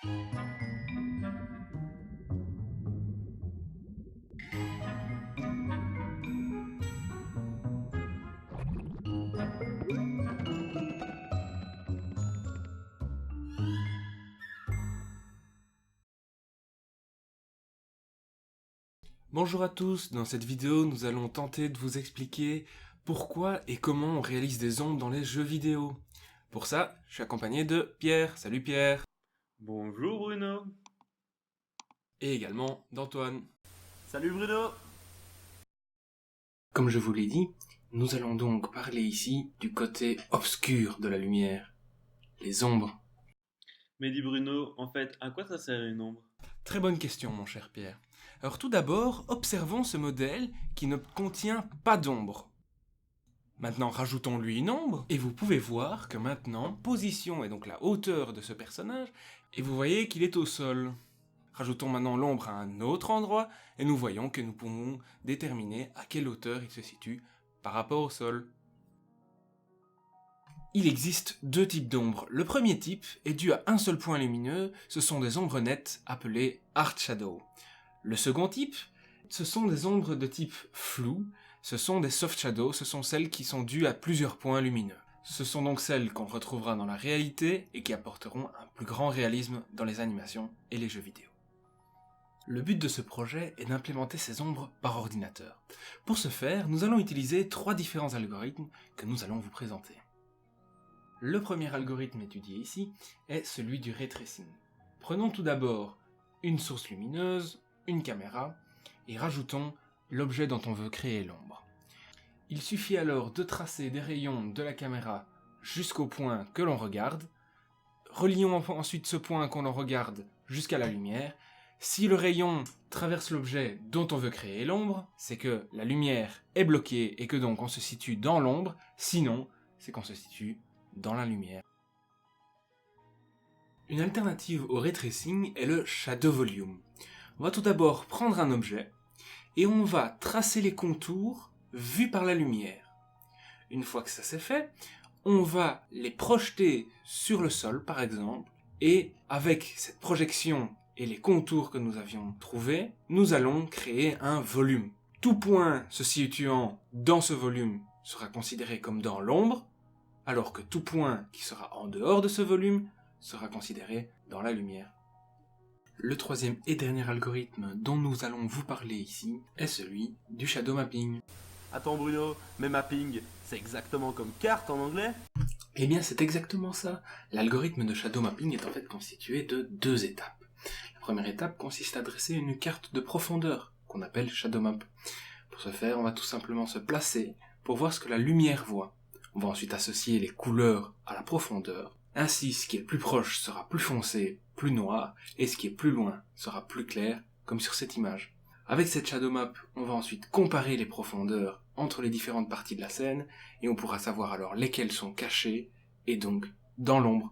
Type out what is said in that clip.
Bonjour à tous, dans cette vidéo nous allons tenter de vous expliquer pourquoi et comment on réalise des ombres dans les jeux vidéo. Pour ça, je suis accompagné de Pierre. Salut Pierre. Bonjour Bruno. Et également d'Antoine. Salut Bruno. Comme je vous l'ai dit, nous allons donc parler ici du côté obscur de la lumière, les ombres. Mais dis Bruno, en fait, à quoi ça sert une ombre? Très bonne question mon cher Pierre. Alors tout d'abord, observons ce modèle qui ne contient pas d'ombre. Maintenant, rajoutons-lui une ombre, et vous pouvez voir que maintenant, position est donc la hauteur de ce personnage, et vous voyez qu'il est au sol. Rajoutons maintenant l'ombre à un autre endroit, et nous voyons que nous pouvons déterminer à quelle hauteur il se situe par rapport au sol. Il existe deux types d'ombres. Le premier type est dû à un seul point lumineux, ce sont des ombres nettes appelées hard shadow. Le second type, ce sont des ombres de type flou, ce sont des soft shadows, ce sont celles qui sont dues à plusieurs points lumineux. Ce sont donc celles qu'on retrouvera dans la réalité et qui apporteront un plus grand réalisme dans les animations et les jeux vidéo. Le but de ce projet est d'implémenter ces ombres par ordinateur. Pour ce faire, nous allons utiliser trois différents algorithmes que nous allons vous présenter. Le premier algorithme étudié ici est celui du ray tracing. Prenons tout d'abord une source lumineuse, une caméra, et rajoutons l'objet dont on veut créer l'ombre. Il suffit alors de tracer des rayons de la caméra jusqu'au point que l'on regarde, relions ensuite ce point qu'on regarde jusqu'à la lumière. Si le rayon traverse l'objet dont on veut créer l'ombre, c'est que la lumière est bloquée et que donc on se situe dans l'ombre, sinon c'est qu'on se situe dans la lumière. Une alternative au ray tracing est le shadow volume. On va tout d'abord prendre un objet et on va tracer les contours vus par la lumière. Une fois que ça c'est fait, on va les projeter sur le sol par exemple, et avec cette projection et les contours que nous avions trouvés, nous allons créer un volume. Tout point se situant dans ce volume sera considéré comme dans l'ombre, alors que tout point qui sera en dehors de ce volume sera considéré dans la lumière. Le troisième et dernier algorithme dont nous allons vous parler ici est celui du shadow mapping. Attends Bruno, mais mapping, c'est exactement comme carte en anglais? Eh bien c'est exactement ça. L'algorithme de shadow mapping est en fait constitué de deux étapes. La première étape consiste à dresser une carte de profondeur qu'on appelle shadow map. Pour ce faire, on va tout simplement se placer pour voir ce que la lumière voit. On va ensuite associer les couleurs à la profondeur. Ainsi, ce qui est plus proche sera plus foncé, plus noir, et ce qui est plus loin sera plus clair, comme sur cette image. Avec cette shadow map, on va ensuite comparer les profondeurs entre les différentes parties de la scène, et on pourra savoir alors lesquelles sont cachées, et donc dans l'ombre,